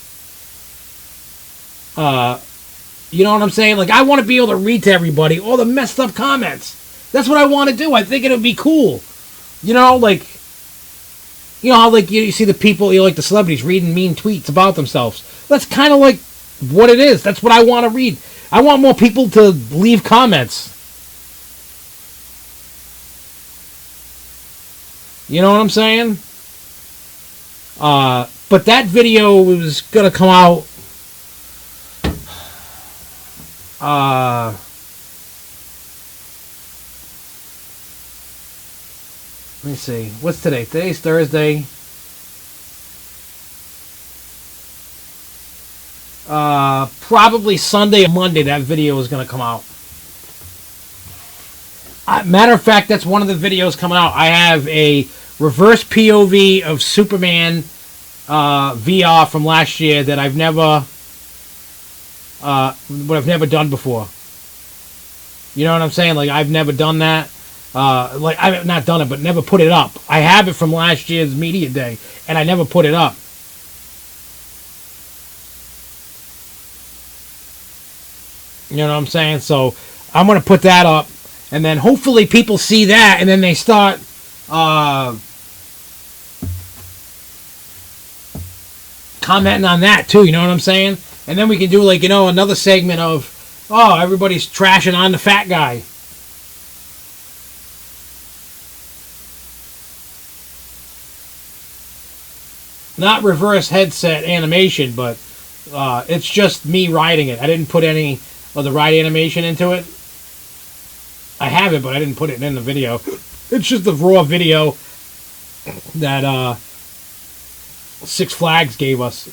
you know what I'm saying? Like, I want to be able to read to everybody all the messed up comments. That's what I want to do. I think it would be cool. How like you see the people, like the celebrities reading mean tweets about themselves. That's kind of like what it is. That's what I want to read. I want more people to leave comments. You know what I'm saying? But that video was gonna come out. Let me see. What's today? Today's Thursday. Probably Sunday or Monday that video is going to come out. Matter of fact, that's one of the videos coming out. I have a reverse POV of Superman VR from last year that I've never done before. You know what I'm saying? Like, I've never done that. I've not done it, but never put it up. I have it from last year's media day, and I never put it up. You know what I'm saying? So I'm going to put that up, and then hopefully people see that, and then they start commenting on that too. You know what I'm saying? And then we can do another segment of, everybody's trashing on the fat guy. Not reverse headset animation, but it's just me riding it. I didn't put any of the ride animation into it. I have it, but I didn't put it in the video. It's just the raw video that Six Flags gave us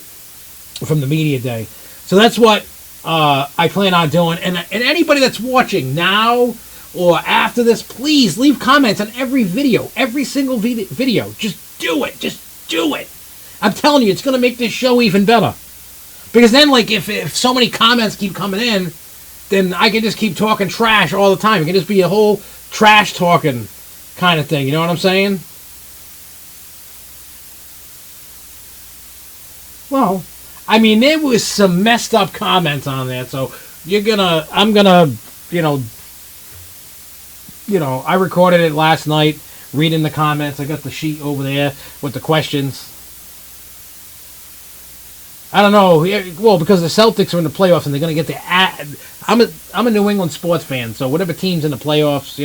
from the media day. So that's what I plan on doing. And anybody that's watching now or after this, please leave comments on every video. Every single video. Just do it. Just do it. I'm telling you, it's going to make this show even better. Because then, if so many comments keep coming in, then I can just keep talking trash all the time. It can just be a whole trash talking kind of thing. You know what I'm saying? Well, I mean, there was some messed up comments on there. So I'm gonna, I recorded it last night, reading the comments. I got the sheet over there with the questions. I don't know. Well, because the Celtics are in the playoffs and they're going to get the... I'm a New England sports fan, so whatever team's in the playoffs,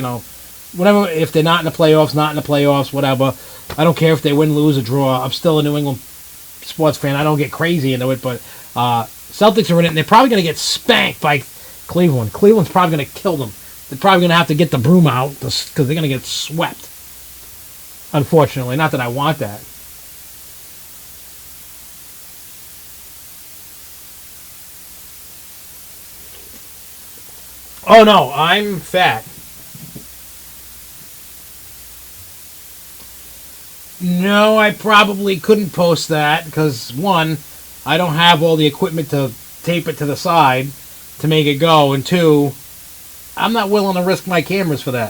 whatever, if they're not in the playoffs, whatever. I don't care if they win, lose, or draw. I'm still a New England sports fan. I don't get crazy into it, but Celtics are in it, and they're probably going to get spanked by Cleveland. Cleveland's probably going to kill them. They're probably going to have to get the broom out because they're going to get swept. Unfortunately. Not that I want that. Oh, no. I'm fat. No, I probably couldn't post that because, one, I don't have all the equipment to tape it to the side to make it go, and two, I'm not willing to risk my cameras for that.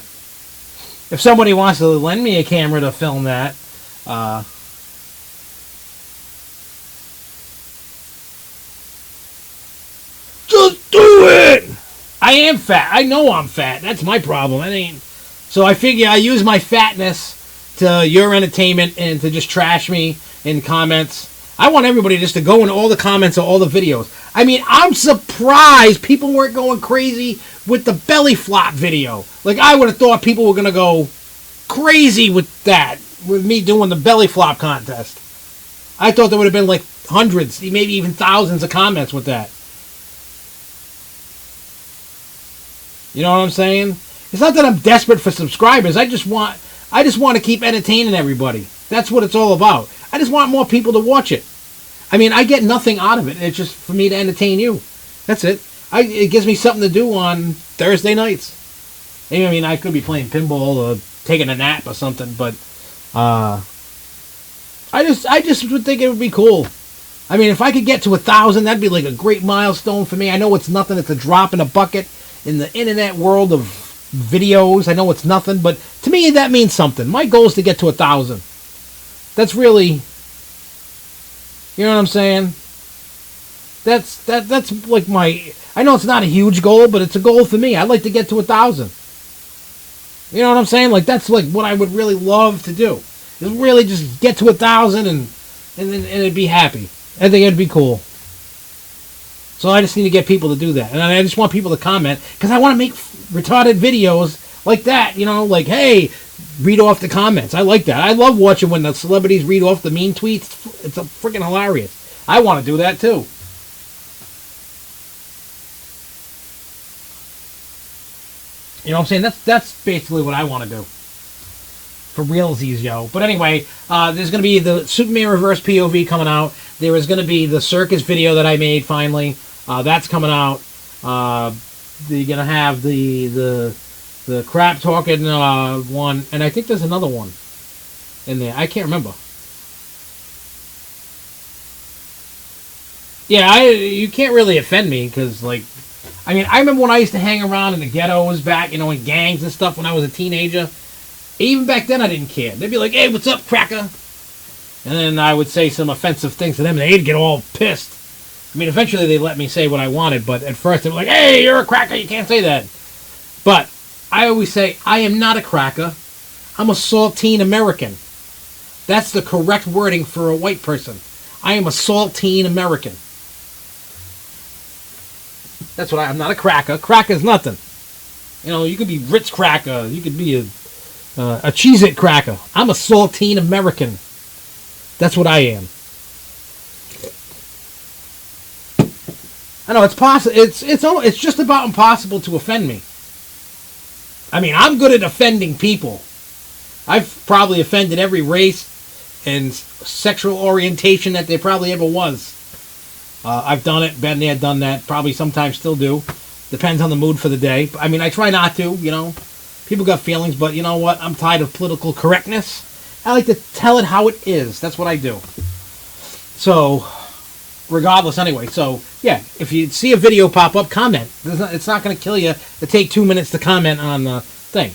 If somebody wants to lend me a camera to film that, just do it! I am fat. I know I'm fat. That's my problem. So I figure I use my fatness to your entertainment and to just trash me in comments. I want everybody just to go into all the comments of all the videos. I mean, I'm surprised people weren't going crazy with the belly flop video. Like, I would have thought people were going to go crazy with that, with me doing the belly flop contest. I thought there would have been like hundreds, maybe even thousands of comments with that. You know what I'm saying? It's not that I'm desperate for subscribers. I just want to keep entertaining everybody. That's what it's all about. I just want more people to watch it. I mean, I get nothing out of it. It's just for me to entertain you. That's it. It gives me something to do on Thursday nights. I mean, I could be playing pinball or taking a nap or something, but I just would think it would be cool. I mean, if I could get to 1,000, that'd be like a great milestone for me. I know it's nothing. It's a drop in a bucket in the internet world of videos. I know it's nothing, but to me that means something. My goal is to get to 1,000. That's really, you know what I'm saying? That's like my. I know it's not a huge goal, but it's a goal for me. I'd like to get to 1,000. You know what I'm saying? Like, that's like what I would really love to do. Is really just get to 1,000 and it'd be happy. I think it'd be cool. So I just need to get people to do that, and I just want people to comment because I want to make retarded videos like that. You know, like, hey, read off the comments. I like that. I love watching when the celebrities read off the mean tweets. It's a freaking hilarious. I want to do that too. You know what I'm saying? That's basically what I want to do. For realsies, yo. But anyway, there's going to be the Superman Reverse POV coming out. There is going to be the circus video that I made finally. That's coming out. You're going to have the crap talking one, and I think there's another one in there. I can't remember. Yeah, you can't really offend me because, like, I mean, I remember when I used to hang around in the ghettos back, you know, in gangs and stuff when I was a teenager. Even back then, I didn't care. They'd be like, "Hey, what's up, cracker?" And then I would say some offensive things to them, and they'd get all pissed. I mean, eventually they let me say what I wanted, but at first they were like, "Hey, you're a cracker, you can't say that." But I always say, I am not a cracker. I'm a saltine American. That's the correct wording for a white person. I am a saltine American. That's what I'm not a cracker. Cracker's nothing. You know, you could be Ritz cracker. You could be a Cheez-It cracker. I'm a saltine American. That's what I am. I know it's possible. It's just about impossible to offend me. I mean, I'm good at offending people. I've probably offended every race and sexual orientation that there probably ever was. I've done it, been there, done that. Probably sometimes still do. Depends on the mood for the day. I mean, I try not to, you know. People got feelings, but you know what? I'm tired of political correctness. I like to tell it how it is. That's what I do. So, regardless anyway. So, yeah, if you see a video pop up, comment. It's not going to kill you to take 2 minutes to comment on the thing.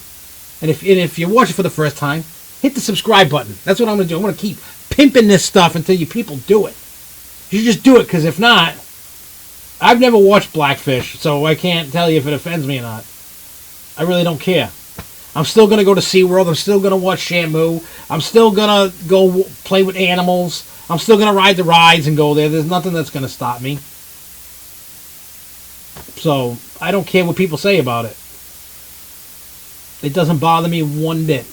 And if you watch it for the first time, hit the subscribe button. That's what I'm going to do. I'm going to keep pimping this stuff until you people do it. You just do it, because if not, I've never watched Blackfish, so I can't tell you if it offends me or not. I really don't care. I'm still going to go to SeaWorld. I'm still going to watch Shamu. I'm still going to go play with animals. I'm still going to ride the rides and go there. There's nothing that's going to stop me. So, I don't care what people say about it. It doesn't bother me one bit.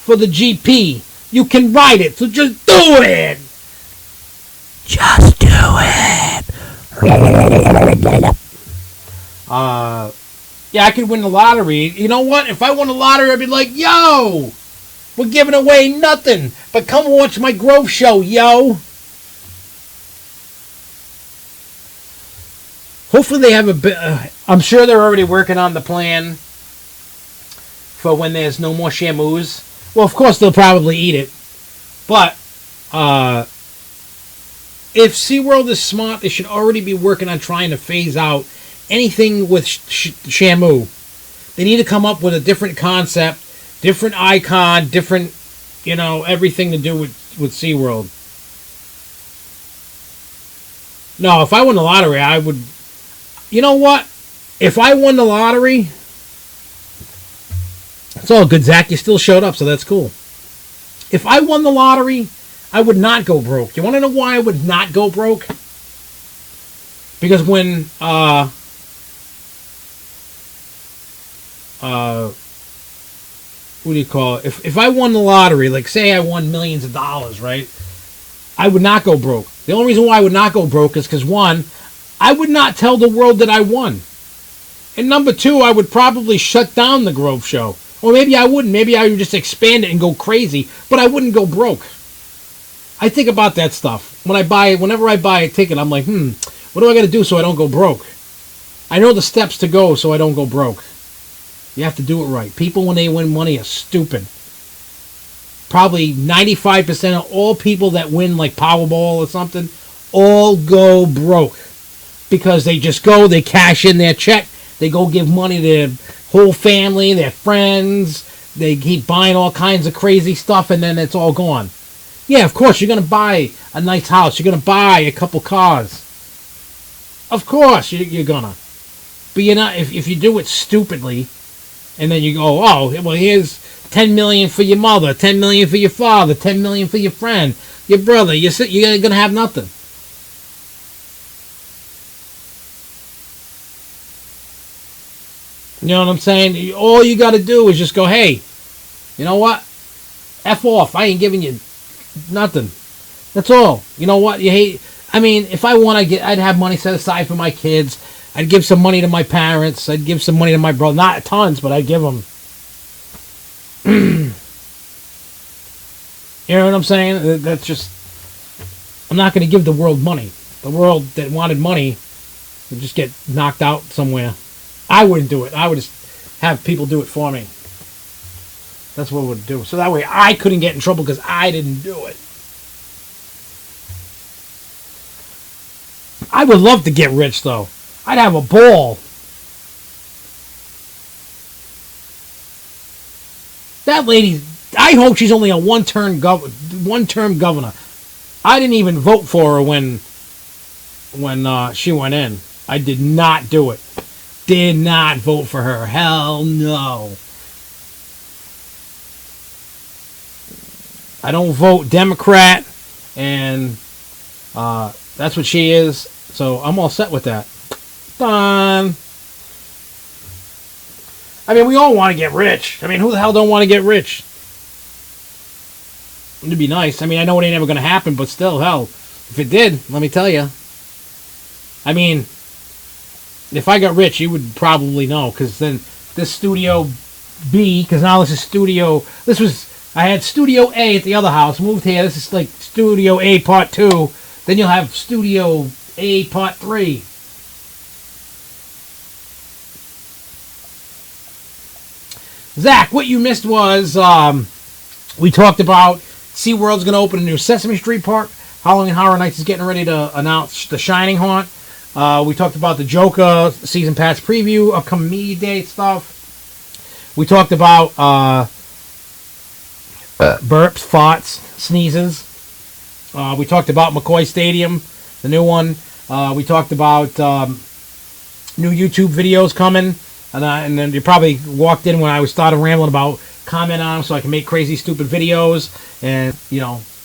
For the GP. You can ride it, so just do it. Just do it. Yeah, I could win the lottery. You know what? If I won the lottery, I'd be like, yo, we're giving away nothing, but come watch my Grove show, yo. Hopefully they have a bit. I'm sure they're already working on the plan for when there's no more Shamus. Well, of course they'll probably eat it, but if SeaWorld is smart, they should already be working on trying to phase out anything with Shamu. They need to come up with a different concept, different icon, different, everything to do with SeaWorld. No, if I won the lottery, I would. You know what? If I won the lottery, it's all good, Zach. You still showed up, so that's cool. If I won the lottery, I would not go broke. You want to know why I would not go broke? Because when what do you call it? If I won the lottery, like say I won millions of dollars, right? I would not go broke. The only reason why I would not go broke is because, one, I would not tell the world that I won. And number two, I would probably shut down the Grove show. Or maybe I wouldn't. Maybe I would just expand it and go crazy. But I wouldn't go broke. I think about that stuff. Whenever I buy a ticket, I'm like, what do I got to do so I don't go broke? I know the steps to go so I don't go broke. You have to do it right. People, when they win money, are stupid. Probably 95% of all people that win, like Powerball or something, all go broke. Because they just go, they cash in their check, they go give money to their whole family, their friends, they keep buying all kinds of crazy stuff, and then it's all gone. Yeah, of course, you're going to buy a nice house, you're going to buy a couple cars. Of course, you're going to. But you're not, if you do it stupidly, and then you go, oh, well, here's $10 million for your mother, $10 million for your father, $10 million for your friend, your brother, you're going to have nothing. You know what I'm saying? All you got to do is just go, hey, you know what? F off. I ain't giving you nothing. That's all. You know what? If I won, I'd have money set aside for my kids. I'd give some money to my parents. I'd give some money to my brother. Not tons, but I'd give them. You know what I'm saying? That's just... I'm not going to give the world money. The world that wanted money would just get knocked out somewhere. I wouldn't do it. I would just have people do it for me. That's what I would do. So that way I couldn't get in trouble because I didn't do it. I would love to get rich, though. I'd have a ball. That lady, I hope she's only a one-term governor. I didn't even vote for her when she went in. I did not do it. Did not vote for her. Hell no. I don't vote Democrat, and that's what she is. So I'm all set with that. Done. I mean, we all want to get rich. I mean, who the hell don't want to get rich? It'd be nice. I mean, I know it ain't ever going to happen, but still, hell, if it did, let me tell you. I mean, if I got rich, you would probably know, because then this Studio B, because now this is I had Studio A at the other house, moved here, this is like Studio A Part 2, then you'll have Studio A Part 3. Zach, what you missed was, we talked about SeaWorld's going to open a new Sesame Street park. Halloween Horror Nights is getting ready to announce The Shining Haunt. We talked about the Joker Season Pass preview, upcoming media date stuff. We talked about burps, farts, sneezes. We talked about McCoy Stadium, the new one. We talked about new YouTube videos coming. And then you probably walked in when I started rambling about comment on them so I can make crazy, stupid videos and,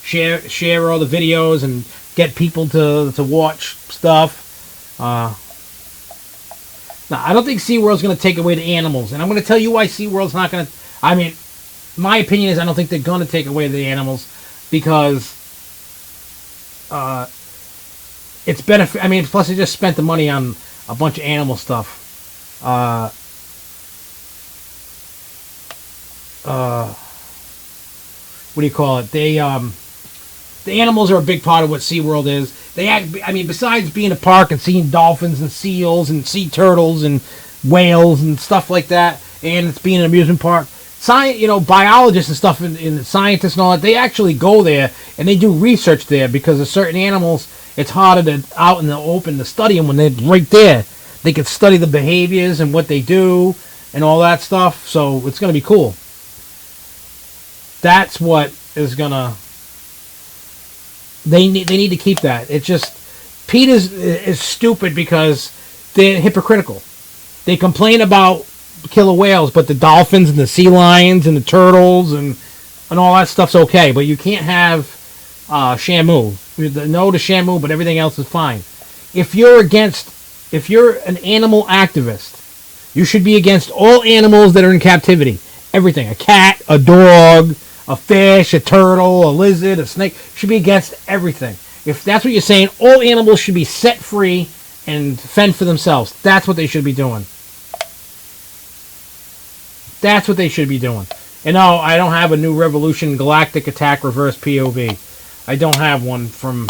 share all the videos and get people to watch stuff. Now, I don't think SeaWorld's going to take away the animals. And I'm going to tell you why SeaWorld's not going to... I mean, my opinion is I don't think they're going to take away the animals because it's benefit. I mean, plus they just spent the money on a bunch of animal stuff. What do you call it? They the animals are a big part of what SeaWorld is. I mean, besides being a park and seeing dolphins and seals and sea turtles and whales and stuff like that, and it's being an amusement park, biologists and stuff and scientists and all that, they actually go there and they do research there because of certain animals. It's harder to out in the open to study them when they're right there. They can study the behaviors and what they do and all that stuff. So it's going to be cool. That's what is going to... They need to keep that. It's just... Pete is stupid because they're hypocritical. They complain about killer whales, but the dolphins and the sea lions and the turtles and all that stuff's okay. But you can't have Shamu. No to Shamu, but everything else is fine. If you're an animal activist, you should be against all animals that are in captivity. Everything. A cat, a dog, a fish, a turtle, a lizard, a snake. Should be against everything. If that's what you're saying, all animals should be set free and fend for themselves. That's what they should be doing. That's what they should be doing. And no, I don't have a New Revolution Galactic Attack Reverse POV. I don't have one from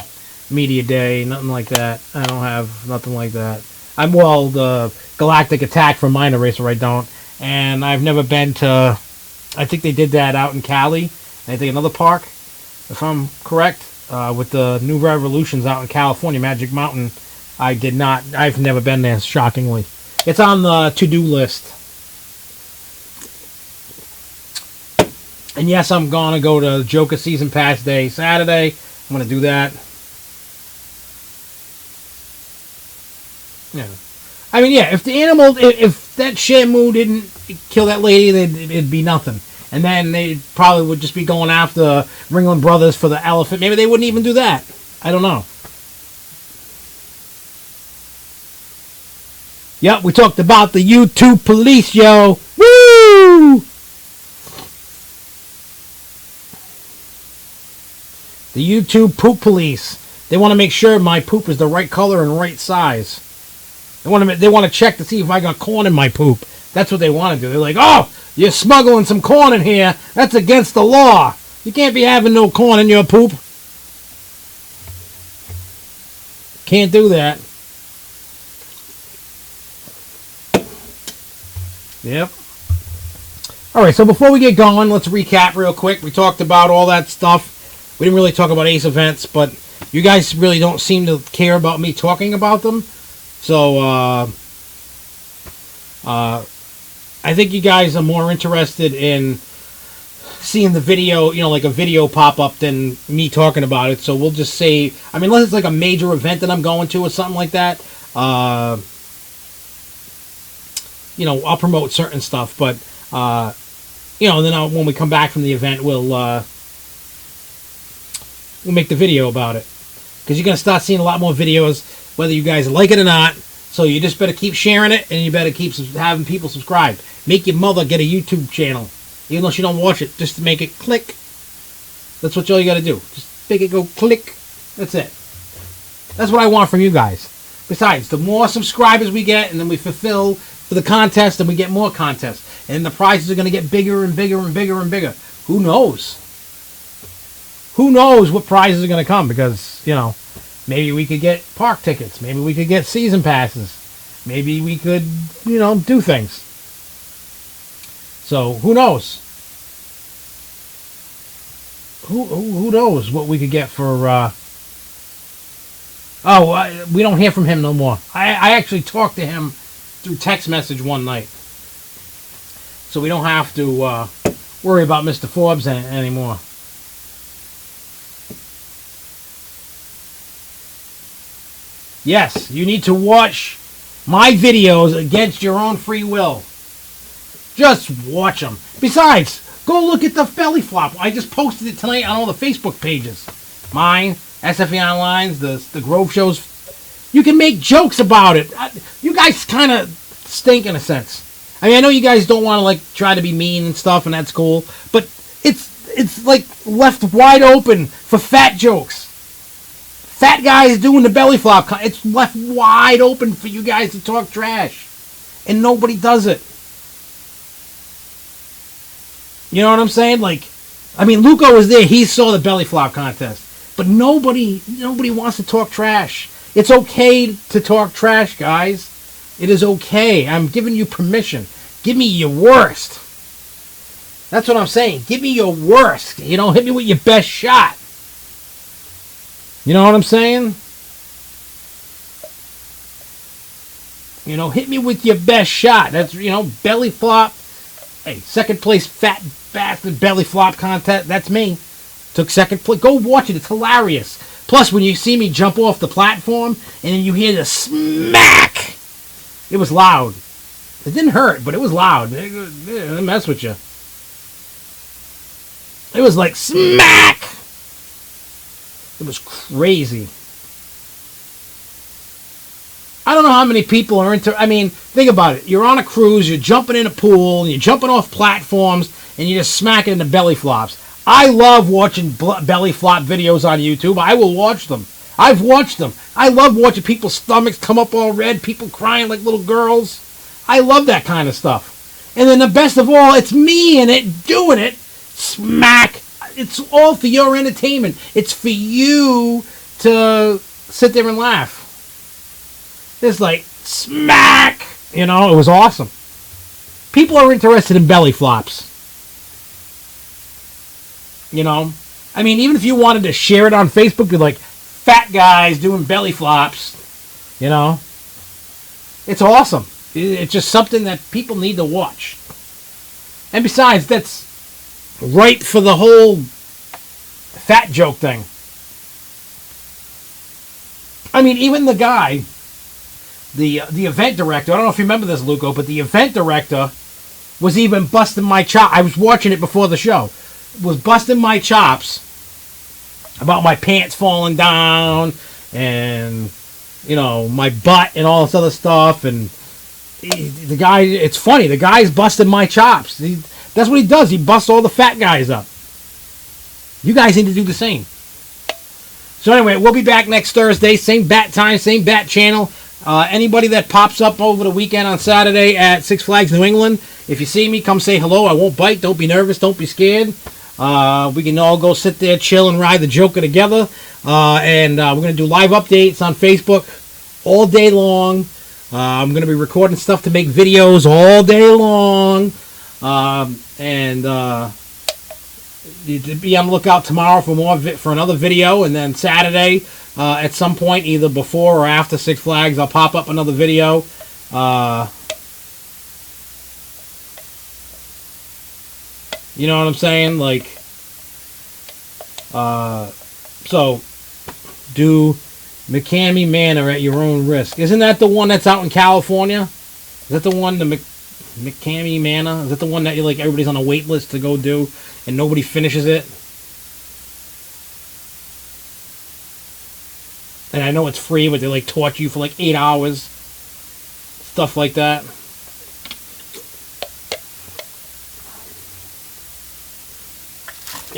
Media Day, nothing like that. I don't have nothing like that. The Galactic Attack from Mind Eraser I don't. And I've never been to... I think they did that out in Cali. I think another park, if I'm correct, with the New Revolutions out in California, Magic Mountain. I've never been there, shockingly. It's on the to-do list. And yes, I'm going to go to Joker Season Pass Day Saturday. I'm going to do that. Yeah. I mean, yeah, if that Shamu didn't kill that lady, it'd be nothing. And then they probably would just be going after Ringling Brothers for the elephant. Maybe they wouldn't even do that. I don't know. Yep, we talked about the YouTube police, yo. Woo! The YouTube poop police. They want to make sure my poop is the right color and right size. They want to check to see if I got corn in my poop. That's what they want to do. They're like, oh, you're smuggling some corn in here. That's against the law. You can't be having no corn in your poop. Can't do that. Yep. Alright, so before we get going, let's recap real quick. We talked about all that stuff. We didn't really talk about Ace events, but you guys really don't seem to care about me talking about them. So, I think you guys are more interested in seeing the video, like a video pop up than me talking about it. So we'll just say, unless it's like a major event that I'm going to or something like that, I'll promote certain stuff. But, then when we come back from the event, we'll make the video about it. Because you're going to start seeing a lot more videos, whether you guys like it or not. So you just better keep sharing it, and you better keep having people subscribe. Make your mother get a YouTube channel, even though she don't watch it, just to make it click. That's what all you got to do. Just make it go click. That's it. That's what I want from you guys. Besides, the more subscribers we get, and then we fulfill for the contest, and we get more contests. And the prizes are going to get bigger and bigger and bigger and bigger. Who knows? Who knows what prizes are going to come? Because, maybe we could get park tickets. Maybe we could get season passes. Maybe we could, do things. So, who knows? Who knows what we could get for... we don't hear from him no more. I actually talked to him through text message one night. So we don't have to worry about Mr. Forbes anymore. Yes, you need to watch my videos against your own free will. Just watch them. Besides, go look at the belly flop. I just posted it tonight on all the Facebook pages. Mine, SFNE Online's, the Grove shows. You can make jokes about it. You guys kind of stink in a sense. I mean, I know you guys don't want to like try to be mean and stuff, and that's cool, but it's like left wide open for fat jokes. Fat guys doing the belly flop. It's left wide open for you guys to talk trash, and nobody does it. You know what I'm saying? Like, I mean, Luco was there. He saw the belly flop contest, but nobody wants to talk trash. It's okay to talk trash, guys. It is okay. I'm giving you permission. Give me your worst. That's what I'm saying. Give me your worst. You know, hit me with your best shot. You know what I'm saying? You know, hit me with your best shot. That's, you know, belly flop. Hey, second place fat bastard belly flop contest. That's me. Took second place. Go watch it. It's hilarious. Plus, when you see me jump off the platform and then you hear the smack, it was loud. It didn't hurt, but it was loud. It didn't mess with you. It was like smack. It was crazy. I don't know how many people are into... I mean, think about it. You're on a cruise, you're jumping in a pool, and you're jumping off platforms, and you're just smacking into belly flops. I love watching belly flop videos on YouTube. I will watch them. I've watched them. I love watching people's stomachs come up all red, people crying like little girls. I love that kind of stuff. And then the best of all, it's me in it, doing it. Smack. It's all for your entertainment. It's for you to sit there and laugh. It's like, smack! You know, it was awesome. People are interested in belly flops. You know? I mean, even if you wanted to share it on Facebook, you're like, fat guys doing belly flops. You know? It's awesome. It's just something that people need to watch. And besides, that's right for the whole fat joke thing. I mean, even the guy... The event director, I don't know if you remember this, Luco, but the event director was even busting my chop. I was watching it before the show. Was busting my chops about my pants falling down and, you know, my butt and all this other stuff. And the guy, it's funny, the guy's busting my chops. That's what he does. He busts all the fat guys up. You guys need to do the same. So anyway, we'll be back next Thursday. Same bat time, same bat channel. Anybody that pops up over the weekend on Saturday at Six Flags New England, if you see me, come say hello. I won't bite. Don't be nervous. Don't be scared. We can all go sit there, chill, and ride the Joker together. And we're going to do live updates on Facebook all day long. I'm going to be recording stuff to make videos all day long. And be on the lookout tomorrow for another video. And then Saturday... at some point, either before or after Six Flags, I'll pop up another video. You know what I'm saying? Like, so, do McCamey Manor at your own risk. Isn't that the one that's out in California? Is that the one, the McCamey Manor? Is that the one that like everybody's on a wait list to go do and nobody finishes it? And I know it's free, but they like torture you for like 8 hours. Stuff like that.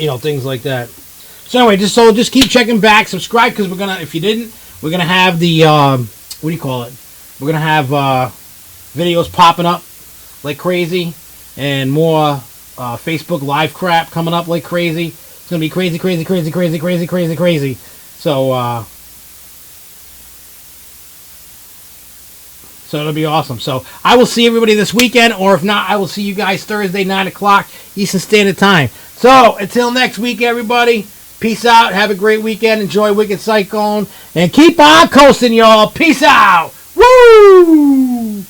You know, things like that. So anyway, just keep checking back. Subscribe, because we're gonna, if you didn't, we're gonna have the what do you call it? We're gonna have videos popping up like crazy, and more Facebook live crap coming up like crazy. It's gonna be crazy, crazy, crazy, crazy, crazy, crazy, crazy. So So it'll be awesome. So I will see everybody this weekend, or if not, I will see you guys Thursday, 9 o'clock Eastern Standard Time. So until next week, everybody, peace out. Have a great weekend. Enjoy Wicked Cyclone. And keep on coasting, y'all. Peace out. Woo!